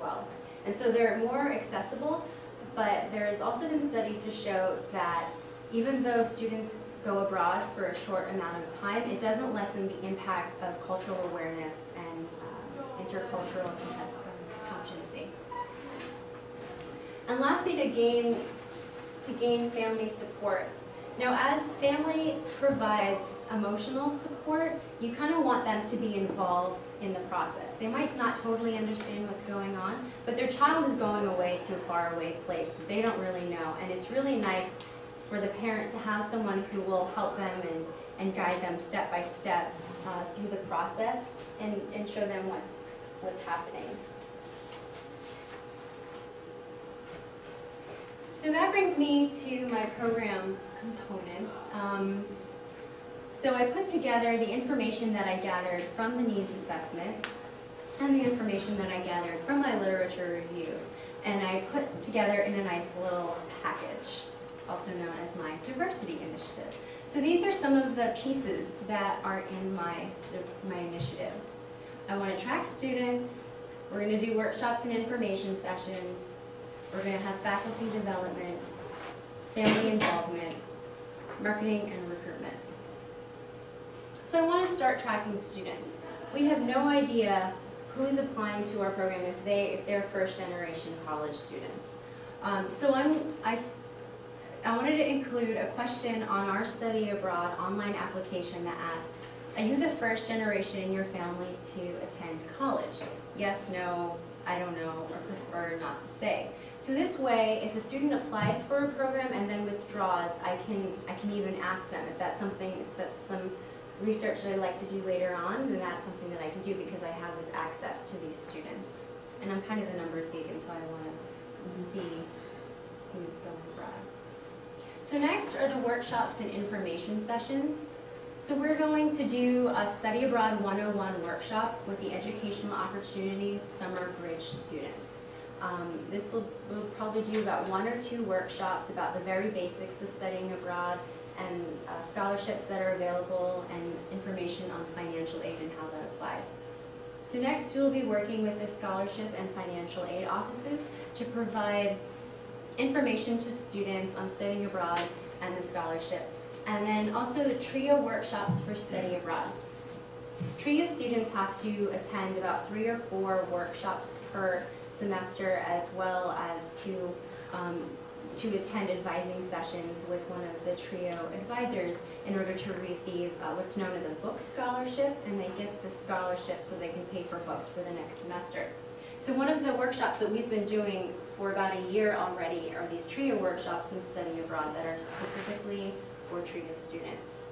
well. And so they're more accessible, but there's also been studies to show that even though students go abroad for a short amount of time, it doesn't lessen the impact of cultural awareness and intercultural competency. And lastly, to gain family support. Now, as family provides emotional support, you kind of want them to be involved in the process. They might not totally understand what's going on, but their child is going away to a faraway place that they don't really know, and it's really nice for the parent to have someone who will help them and guide them step by step through the process and show them what's happening. So that brings me to my program components. So I put together the information that I gathered from the needs assessment and the information that I gathered from my literature review, and I put together in a nice little package, also known as my diversity initiative. So these are some of the pieces that are in my initiative. I want to track students, we're going to do workshops and information sessions, we're going to have faculty development, family involvement, marketing, and recruitment. So I want to start tracking students. We have no idea who's applying to our program if they're first-generation college students. So I wanted to include a question on our Study Abroad online application that asks, are you the first generation in your family to attend college? Yes, no, I don't know, or prefer not to say. So this way, if a student applies for a program and then withdraws, I can even ask them if that's something, if that's some research that I'd like to do later on, then that's something that I can do because I have this access to these students. And I'm kind of the numbers geek, and so I want to see who's going abroad. So next are the workshops and information sessions. So we're going to do a Study Abroad 101 workshop with the Educational Opportunity Summer Bridge students. This we'll probably do about 1 or 2 workshops about the very basics of studying abroad and scholarships that are available and information on financial aid and how that applies. So next we'll be working with the scholarship and financial aid offices to provide information to students on studying abroad and the scholarships. And then also the TRIO workshops for study abroad. TRIO students have to attend about 3 or 4 workshops per semester, as well as to attend advising sessions with one of the TRIO advisors in order to receive what's known as a book scholarship, and they get the scholarship so they can pay for books for the next semester. So one of the workshops that we've been doing for about a year already are these TRIO workshops in study abroad that are specifically for TRIO students.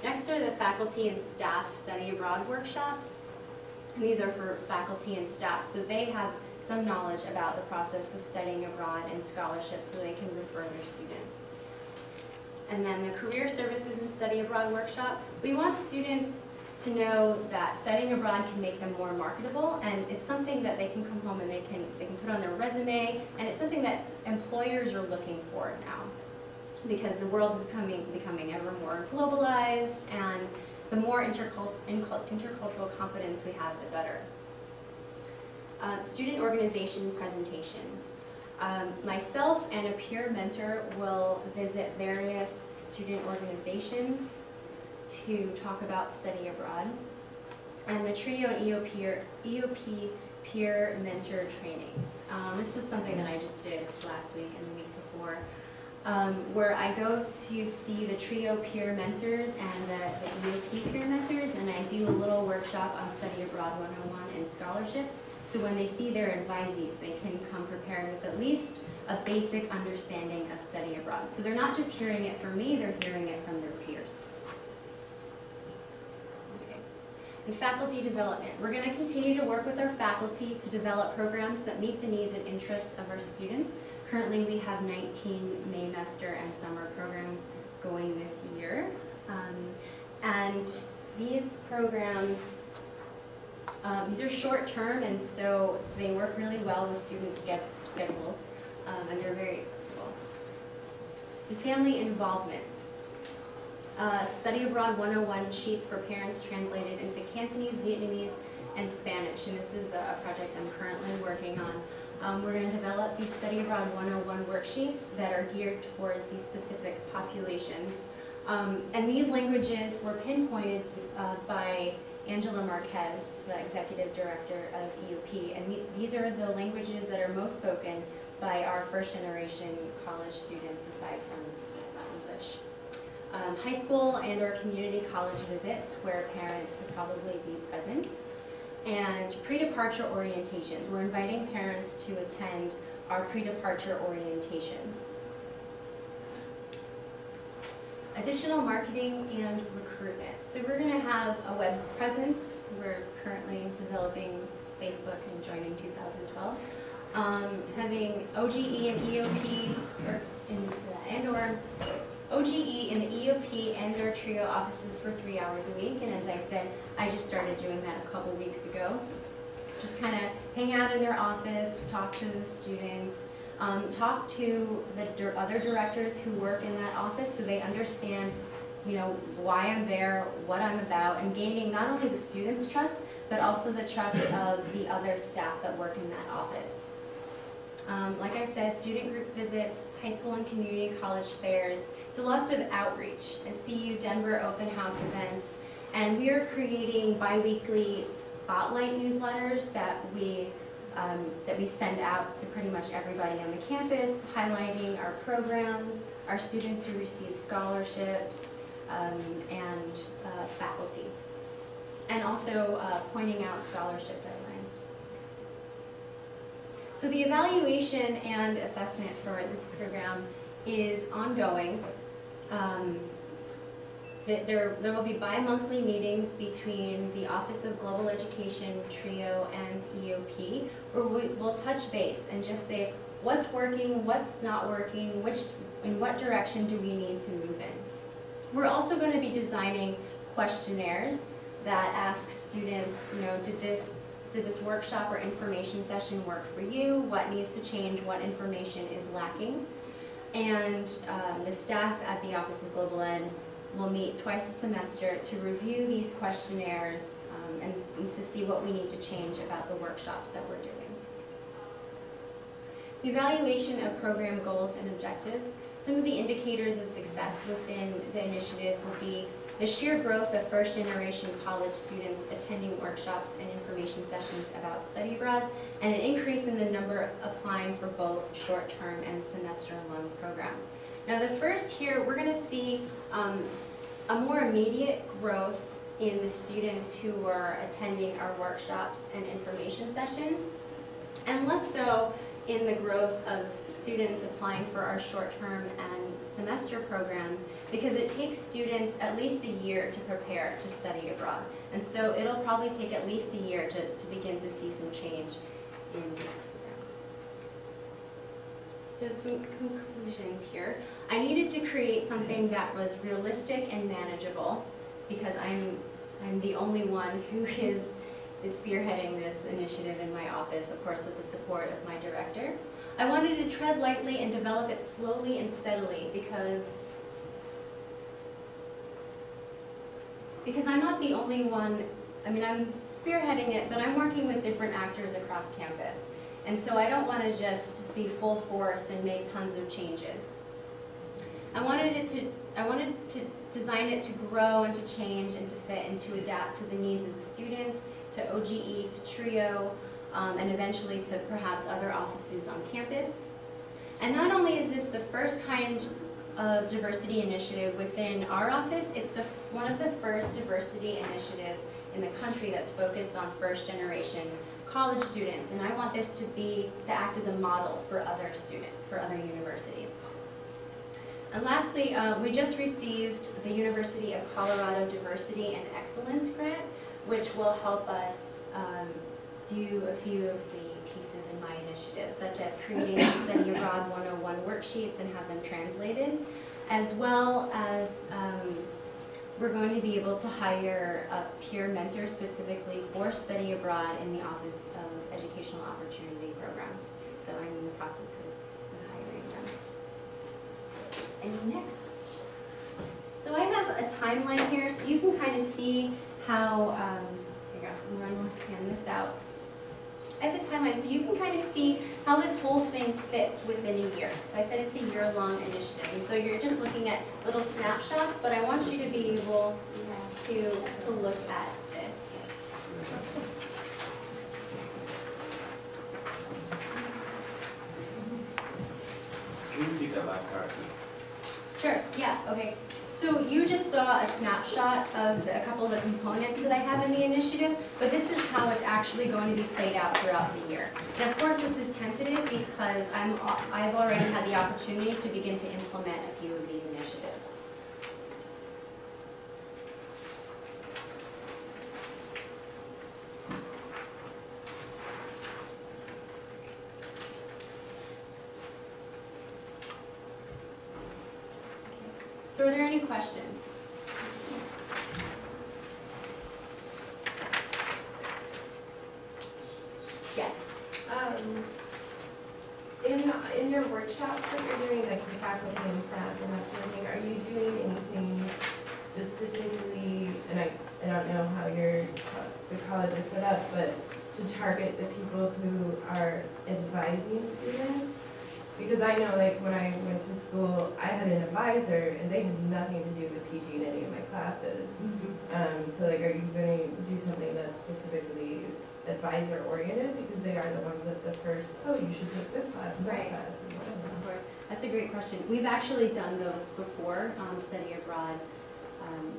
Next are the faculty and staff study abroad workshops. And these are for faculty and staff, so they have some knowledge about the process of studying abroad and scholarships so they can refer their students. And then the career services and study abroad workshop, we want students to know that studying abroad can make them more marketable, and it's something that they can come home and they can put on their resume, and it's something that employers are looking for now because the world is becoming ever more globalized, and the more intercultural competence we have, the better. Student organization presentations. Myself and a peer mentor will visit various student organizations to talk about study abroad. And the TRIO and EOP peer mentor trainings. This was something that I just did last week and the week before, where I go to see the TRIO peer mentors and the EOP peer mentors, and I do a little workshop on Study Abroad 101 and scholarships. So when they see their advisees, they can come prepared with at least a basic understanding of study abroad. So they're not just hearing it from me, they're hearing it from their peers. Okay. And faculty development. We're going to continue to work with our faculty to develop programs that meet the needs and interests of our students. Currently we have 19 Maymester and summer programs going this year. And these programs, these are short-term, and so they work really well with student schedules, and they're very accessible. And family involvement. Study Abroad 101 sheets for parents translated into Cantonese, Vietnamese, and Spanish, and this is a project I'm currently working on. We're going to develop these Study Abroad 101 worksheets that are geared towards these specific populations. And these languages were pinpointed by Angela Marquez, the Executive Director of EOP, and these are the languages that are most spoken by our first-generation college students aside from English. High school and or community college visits where parents would probably be present, and pre-departure orientations. We're inviting parents to attend our pre-departure orientations. Additional marketing and recruitment. So we're going to have a web presence. We're currently developing Facebook and joining 2012. Having OGE and EOP, or OGE in the EOP and or TRIO offices for 3 hours a week. And as I said, I just started doing that a couple weeks ago. Just kind of hang out in their office, talk to the students, talk to the other directors who work in that office so they understand, you know, why I'm there, what I'm about, and gaining not only the students' trust, but also the trust of the other staff that work in that office. Like I said, student group visits, high school and community college fairs, so lots of outreach, and CU Denver open house events, and we are creating bi-weekly spotlight newsletters that we send out to pretty much everybody on the campus, highlighting our programs, our students who receive scholarships, and faculty, and also pointing out scholarship deadlines. So the evaluation and assessment for this program is ongoing. There will be bi-monthly meetings between the Office of Global Education, TRIO, and EOP, where we'll touch base and just say what's working, what's not working, in what direction do we need to move in. We're also going to be designing questionnaires that ask students, you know, did this workshop or information session work for you? What needs to change? What information is lacking? And the staff at the Office of Global Ed will meet twice a semester to review these questionnaires and to see what we need to change about the workshops that we're doing. The evaluation of program goals and objectives. Some of the indicators of success within the initiative will be the sheer growth of first-generation college students attending workshops and information sessions about study abroad, and an increase in the number applying for both short-term and semester-long programs. Now the first here, we're going to see a more immediate growth in the students who are attending our workshops and information sessions, and less so in the growth of students applying for our short-term and semester programs, because it takes students at least a year to prepare to study abroad. And so it'll probably take at least a year to begin to see some change in this program. So some conclusions here. I needed to create something that was realistic and manageable, because I'm the only one who is spearheading this initiative in my office, of course with the support of my director. I wanted to tread lightly and develop it slowly and steadily because I'm not the only one. I mean, I'm spearheading it, but I'm working with different actors across campus. And so I don't want to just be full force and make tons of changes. I wanted to design it to grow and to change and to fit and to adapt to the needs of the students, to OGE, to TRIO, and eventually to perhaps other offices on campus. And not only is this the first kind of diversity initiative within our office, it's one of the first diversity initiatives in the country that's focused on first-generation college students, and I want this to act as a model for other universities. And lastly, we just received the University of Colorado Diversity and Excellence Grant, which will help us do a few of the pieces in my initiative, such as creating Study Abroad 101 worksheets and have them translated, as well as we're going to be able to hire a peer mentor specifically for study abroad in the Office of Educational Opportunity Programs. So I'm in the process of hiring them. And next, so I have a timeline here, so you can kind of see how, Lauren will hand this out. I have a timeline, so you can kind of see how this whole thing fits within a year. So I said it's a year-long initiative, and so you're just looking at little snapshots, but I want you to be able to look at this. Can you repeat that last part? Sure, yeah, okay. So you just saw a snapshot of a couple of the components that I have in the initiative, but this is how it's actually going to be played out throughout the year. And of course, this is tentative because I've already had the opportunity to begin to implement a few of these initiatives. So are there any questions? Yes. In your workshops that you're doing, like the faculty and staff and that sort of thing, are you doing anything specifically, and I don't know how the college is set up, but to target the people who are advising students? Because I know, like, when I went to school, I had an advisor, and they had nothing to do with teaching any of my classes. So, like, are you going to do something that's specifically advisor-oriented? Because they are the ones that the first, oh, you should take this class and that class and whatever. Of course. That's a great question. We've actually done those before, study abroad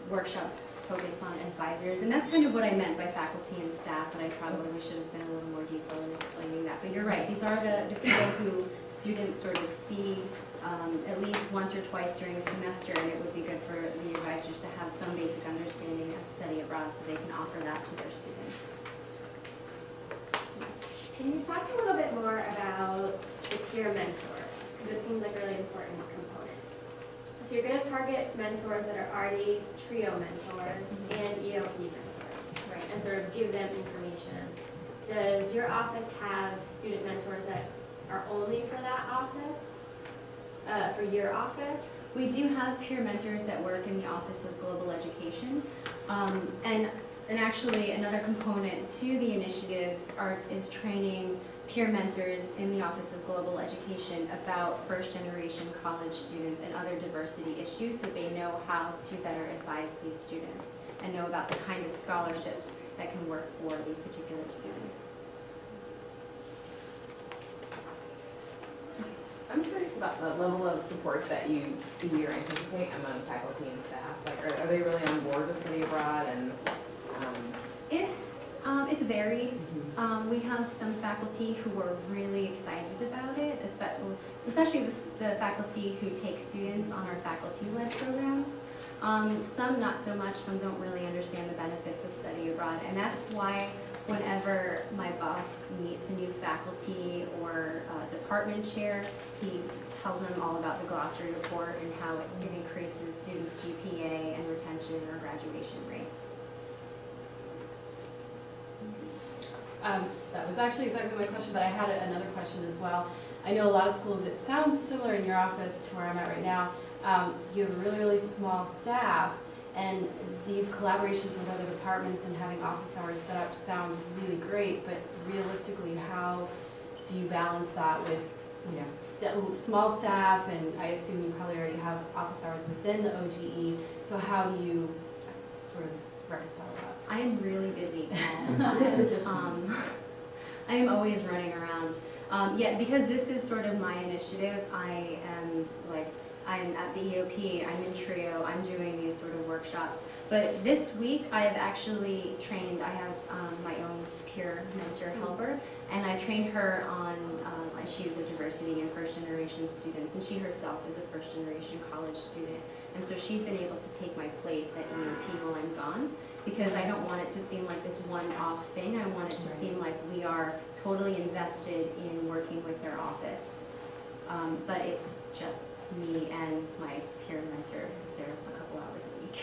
workshops focused on advisors, and that's kind of what I meant by faculty and staff, but I probably should have been a little more detailed in explaining that. But you're right, these are the people who students sort of see at least once or twice during a semester, and it would be good for the advisors to have some basic understanding of study abroad so they can offer that to their students. Yes. Can you talk a little bit more about the peer mentors? Because it seems like a really important component. So you're going to target mentors that are already trio mentors and EOP mentors, right? And sort of give them information. Does your office have student mentors that are only for that office, for your office? We do have peer mentors that work in the Office of Global Education. And actually another component to the initiative is training peer mentors in the Office of Global Education about first-generation college students and other diversity issues so they know how to better advise these students and know about the kind of scholarships that can work for these particular students. I'm curious about the level of support that you see or anticipate among faculty and staff. Like, are they really on board with study abroad? And it's varied. We have some faculty who are really excited about it, especially the faculty who take students on our faculty-led programs. Some not so much, some don't really understand the benefits of study abroad, and that's why whenever my boss meets a new faculty or department chair, he tells them all about the glossary report and how it increases students' GPA and retention or graduation rates. That was actually exactly my question, but I had another question as well. I know a lot of schools, it sounds similar in your office to where I'm at right now. You have a really, really small staff, and these collaborations with other departments and having office hours set up sounds really great, but realistically, how do you balance that with, you know, small staff, and I assume you probably already have office hours within the OGE, so how do you sort of reconcile that? I am really busy all the time. I am always running around. Yet because this is sort of my initiative, I'm at the EOP, I'm in TRIO, I'm doing these sort of workshops. But this week I have actually trained, I have my own peer mentor helper, and I trained her on, she was a diversity and first generation students, and she herself is a first generation college student. And so she's been able to take my place at EOP while I'm gone, because I don't want it to seem like this one-off thing. I want it to seem like we are totally invested in working with their office. But it's just me and my peer mentor who's there a couple hours a week.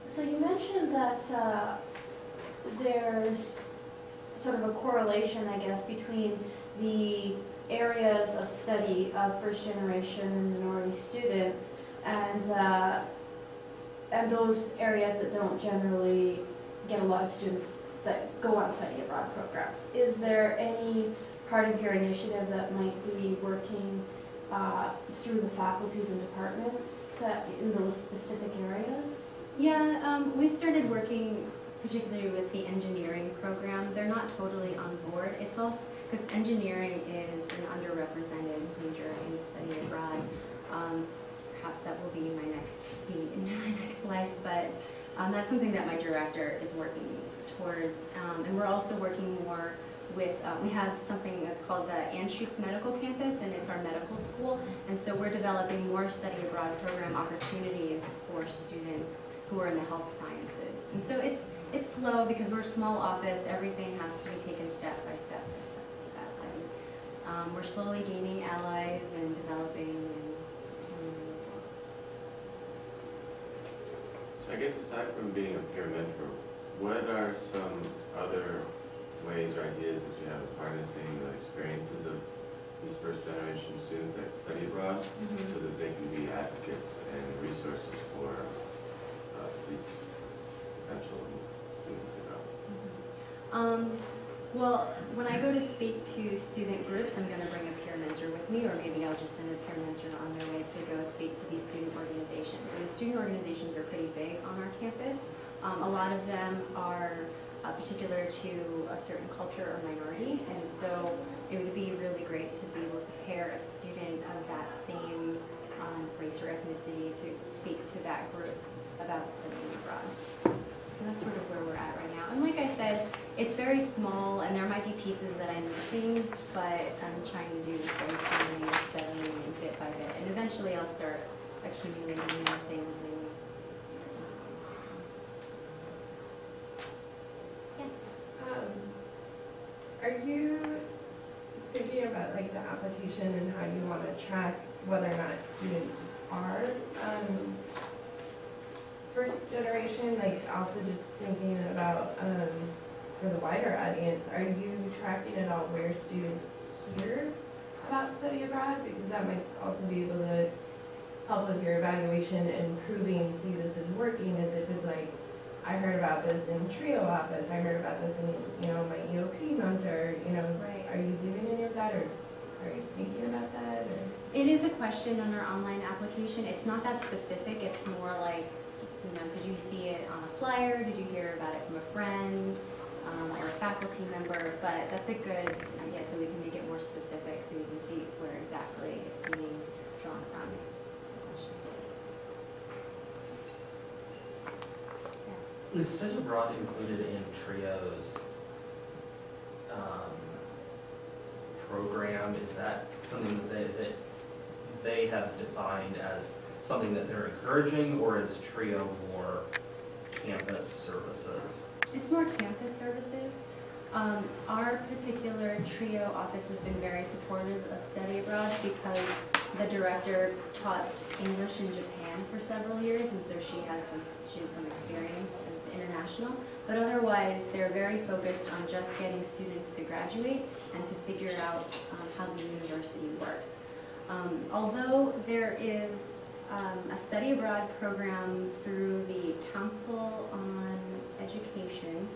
So you mentioned that there's sort of a correlation, I guess, between the areas of study of first generation and minority students and and those areas that don't generally get a lot of students that go on study abroad programs. Is there any part of your initiative that might be working through the faculties and departments in those specific areas? Yeah, we started working particularly with the engineering program. They're not totally on board. It's also because engineering is an underrepresented major in study abroad. Perhaps that will be my next feat in my next life, but that's something that my director is working towards. And we're also working more with, we have something that's called the Anschutz Medical Campus, and it's our medical school. And so we're developing more study abroad program opportunities for students who are in the health sciences. And so it's slow because we're a small office. Everything has to be taken step by step by step by step. And we're slowly gaining allies and developing, and it's really, really cool. So I guess aside from being a peer mentor, what are some other ways or ideas that you have of harnessing the experiences of these first generation students that study abroad so that they can be advocates and resources for these potential students abroad? Well, when I go to speak to student groups, I'm going to bring a peer mentor with me, or maybe I'll just send a peer mentor on their way to go speak to these student organizations. And student organizations are pretty big on our campus. A lot of them are particular to a certain culture or minority, and so it would be really great to be able to pair a student of that same race or ethnicity to speak to that group about studying abroad. So that's sort of where we're at right now. And like I said, it's very small, and there might be pieces that I'm missing, but I'm trying to do this very slowly and steadily and bit by bit. And eventually I'll start accumulating more things. Are you thinking about like the application and how you want to track whether or not students are first generation? Like also just thinking about for the wider audience, are you tracking at all where students hear about study abroad? Because that might also be able to help with your evaluation and proving, see, this is working, as if it's like, I heard about this in TRIO office, I heard about this in, my EOP mentor, Right. Are you doing any of that, or are you thinking about that, or? It is a question on our online application. It's not that specific. It's more like, did you see it on a flyer? Did you hear about it from a friend or a faculty member? But that's a good idea, so we can make it more specific, so we can see where exactly it's being drawn from. Is study abroad included in TRIO's program? Is that something that they have defined as something that they're encouraging, or is TRIO more campus services? It's more campus services. Our particular TRIO office has been very supportive of study abroad because the director taught English in Japan for several years, and so she has some experience in international. But otherwise, they're very focused on just getting students to graduate and to figure out how the university works. Although there is a study abroad program through the Council on Education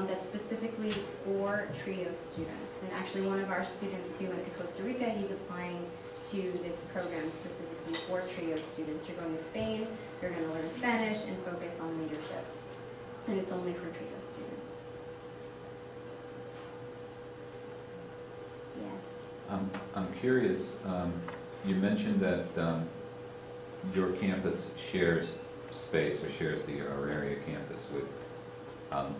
that's specifically for TRIO students. And actually one of our students who went to Costa Rica, he's applying to this program specifically for TRIO students. You're going to Spain, you're going to learn Spanish and focus on leadership. And it's only for TRIO students. Yes. I'm curious, you mentioned that your campus shares space or shares our area campus with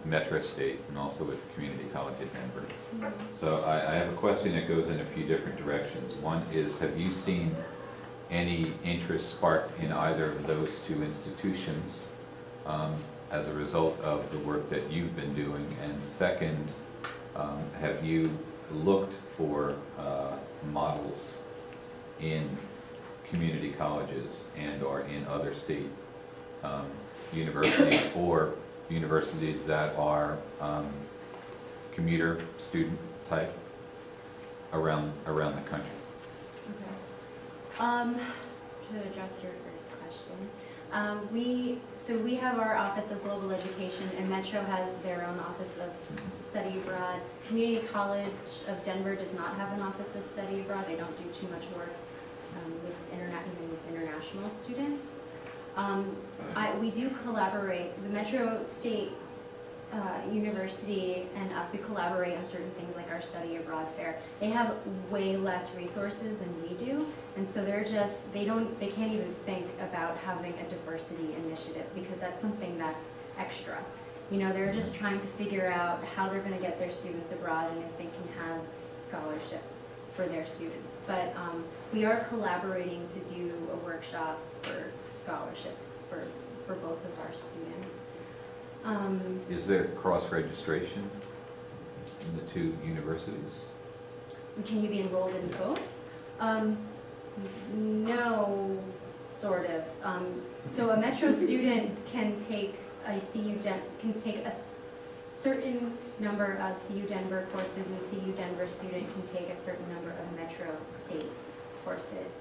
Metro State and also with Community College at Denver. Mm-hmm. So I have a question that goes in a few different directions. One is, have you seen any interest sparked in either of those two institutions as a result of the work that you've been doing? And second, have you looked for models in community colleges and or in other state universities or universities that are commuter student type around the country? Okay. To address your first question, We have our Office of Global Education, and Metro has their own Office of Study Abroad. Community College of Denver does not have an Office of Study Abroad. They don't do too much work with international students. We do collaborate. The Metro State University and us, we collaborate on certain things like our Study Abroad fair. They have way less resources than we do, and so they can't even think about having a diversity initiative because that's something that's extra. You know, they're just trying to figure out how they're going to get their students abroad and if they can have scholarships for their students. But we are collaborating to do a workshop for scholarships for both of our students. Is there cross-registration in the two universities? Can you be enrolled in both? No, sort of. So a Metro student can take a certain number of CU Denver courses, and CU Denver student can take a certain number of Metro State courses.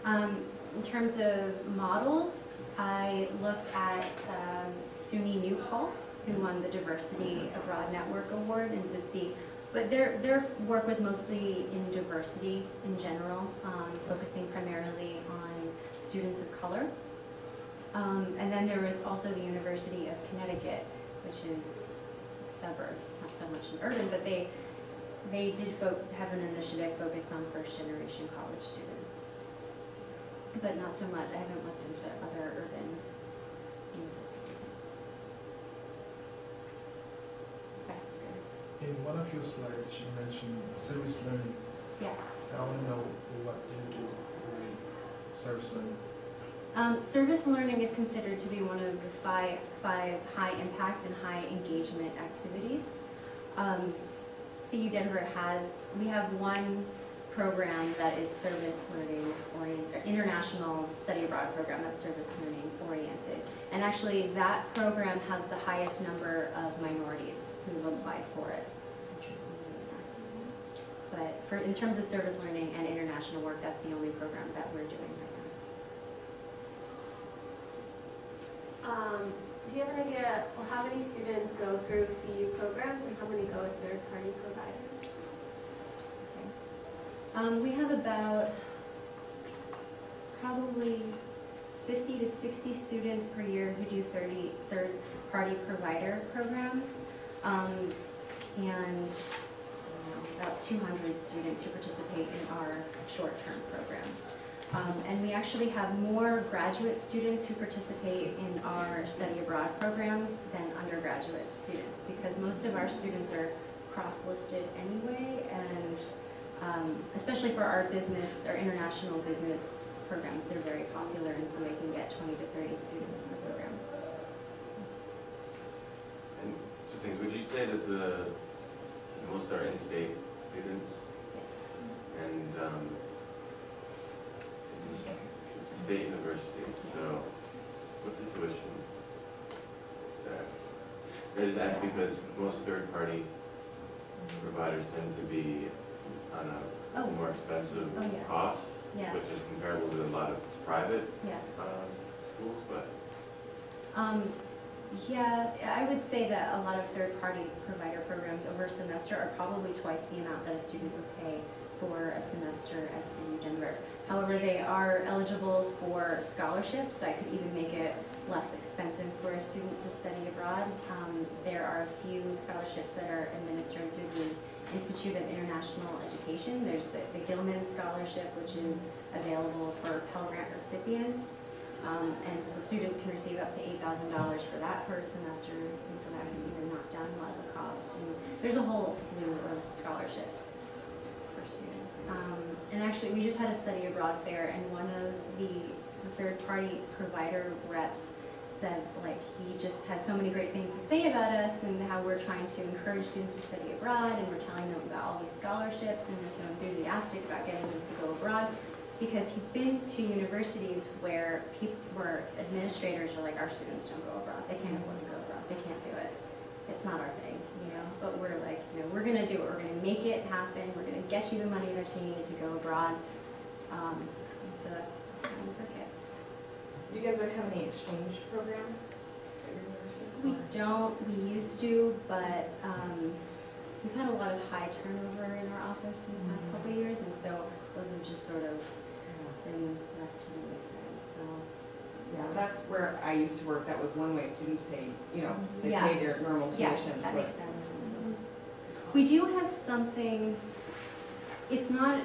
In terms of models, I looked at SUNY New Paltz, who won the Diversity Abroad Network Award, and to see, but their work was mostly in diversity in general, focusing primarily on students of color. And then there was also the University of Connecticut, which is a suburb. It's not so much an urban, but they did have an initiative focused on first-generation college students. But not so much. I haven't looked into other urban universities. Okay. In one of your slides, you mentioned service learning. Yeah. So I want to know what you do with service learning. Service learning is considered to be one of the five high impact and high engagement activities. CU Denver we have one program that is service learning oriented, international study abroad program that's service learning oriented. And actually that program has the highest number of minorities who have applied for it. Interestingly enough. But in terms of service learning and international work, that's the only program that we're doing right now. Do you have an idea, well, how many students go through CU programs and how many go with third-party providers? We have about probably 50 to 60 students per year who do third-party provider programs, and about 200 students who participate in our short-term programs. And we actually have more graduate students who participate in our study abroad programs than undergraduate students, because most of our students are cross-listed anyway, and especially for our international business programs, they're very popular, and so they can get 20 to 30 students per program. And two things, would you say that most are in-state students? Yes. And it's a state university, so what's the tuition there? I just ask because most third-party providers tend to be on a more expensive cost, Yeah. which is comparable with a lot of private Yeah. schools, but Yeah, I would say that a lot of third-party provider programs over a semester are probably twice the amount that a student would pay for a semester at CU Denver. However, they are eligible for scholarships that could even make it less expensive for a student to study abroad. There are a few scholarships that are administered through the Institute of International Education. There's the Gilman Scholarship, which is available for Pell Grant recipients. And so students can receive up to $8,000 for that per semester, and so that can even knock down a lot of the cost. And there's a whole slew of scholarships for students. And actually, we just had a study abroad fair, and one of the third-party provider reps said, like, he just had so many great things to say about us and how we're trying to encourage students to study abroad, and we're telling them about all these scholarships, and they're so enthusiastic about getting them to go abroad. Because he's been to universities where administrators are like, our students don't go abroad. They can't afford to go abroad. They can't do it. It's not our thing, you know. But we're like, you know, we're going to do it. We're going to make it happen. We're going to get you the money that you need to go abroad. So that's kind of it. Do you guys have any exchange programs at your We university? don't, we used to, but we've had a lot of high turnover in our office in the past couple of years, and so those have just sort of been left to the wayside, so. Yeah, that's where I used to work, that was one way students paid, you know, they Yeah. paid their normal Yeah, tuition. that so- makes sense. We do have something, it's not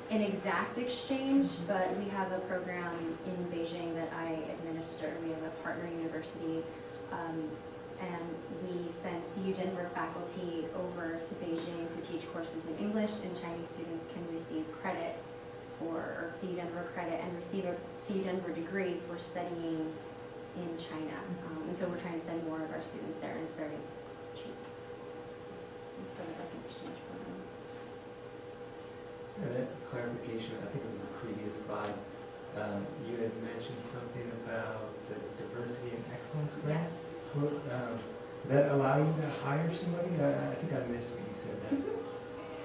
an exact exchange, but we have a program in Beijing that I administer. We have a partner university, and we send CU Denver faculty over to Beijing to teach courses in English, and Chinese students can receive credit or CU Denver credit and receive a CU Denver degree for studying in China. And so we're trying to send more of our students there, and it's very cheap. It's sort of like an exchange program. And that clarification, I think it was the previous slide, you had mentioned something about the diversity and excellence grant. Well, did that allow you to hire somebody? I think I missed what you said there.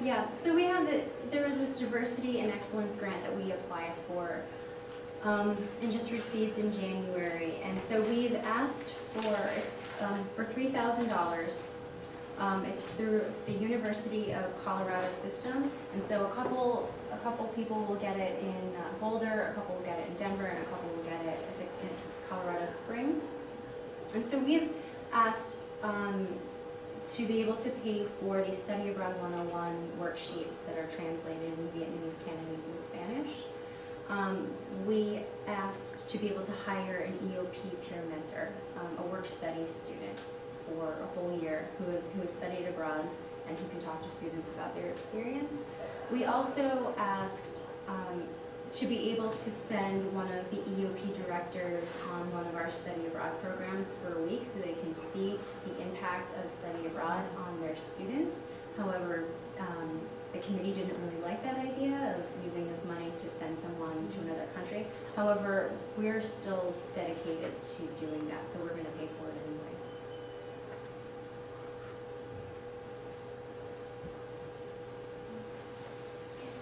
Yeah, so we have there was this diversity and excellence grant that we applied for and just received in January. And so we've asked it's for $3,000. It's through the University of Colorado system, and so a couple people will get it in Boulder, a couple will get it in Denver, and a couple will get it in Colorado Springs. And so we've asked to be able to pay for the Study Abroad 101 worksheets that are translated in Vietnamese, Cantonese, and Spanish. We asked to be able to hire an EOP peer mentor, a work study student for a whole year who has studied abroad and who can talk to students about their experience. We also asked to be able to send one of the EOP directors on one of our study abroad programs for a week so they can see the impact of study abroad on their students. However, the committee didn't really like that idea of using this money to send someone to another country. However, we're still dedicated to doing that, so we're going to pay for it anyway.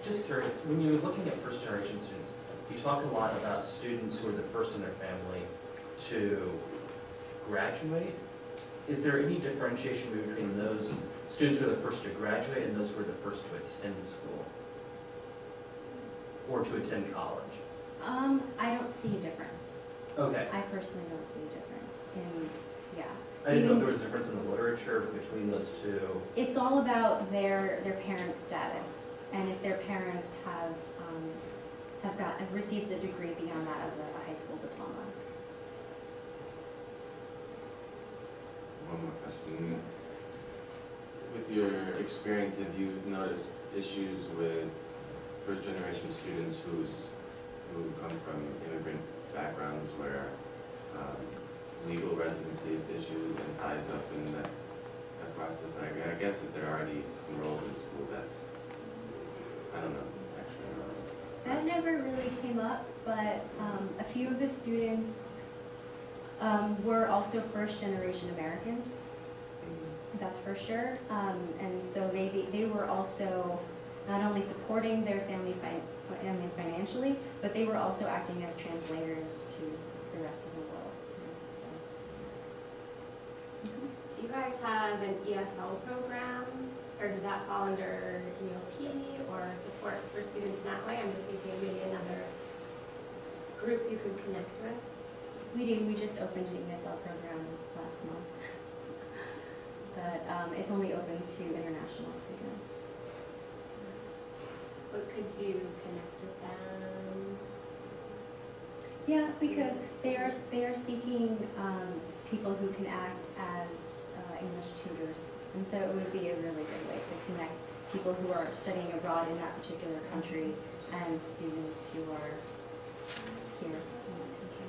Just curious, when you're looking at first generation students, you talked a lot about students who are the first in their family to graduate. Is there any differentiation between those students who are the first to graduate and those who are the first to attend school? Or to attend college? I don't see a difference. Okay. I personally don't see a difference yeah. I didn't know if there was a difference in the literature between those two. It's all about their parents' status, and if their parents have received a degree beyond that of a high school diploma. One more question. With your experience, have you noticed issues with first generation students who come from immigrant backgrounds where legal residency is issues and ties up in that process? I guess if they're already enrolled in school, that's, I don't know, actually. That never really came up, but a few of the students were also first generation Americans. That's for sure. And so they were also not only supporting their families financially, but they were also acting as translators to the rest of the world. Do you guys have an ESL program, or does that fall under EOP or support for students in that way? I'm just thinking maybe another group you could connect with. We do. We just opened an ESL program last month. But it's only open to international students. But could you connect with them? Yeah, we could. They are seeking people who can act as English tutors, and so it would be a really good way to connect people who are studying abroad in that particular country and students who are here in this country.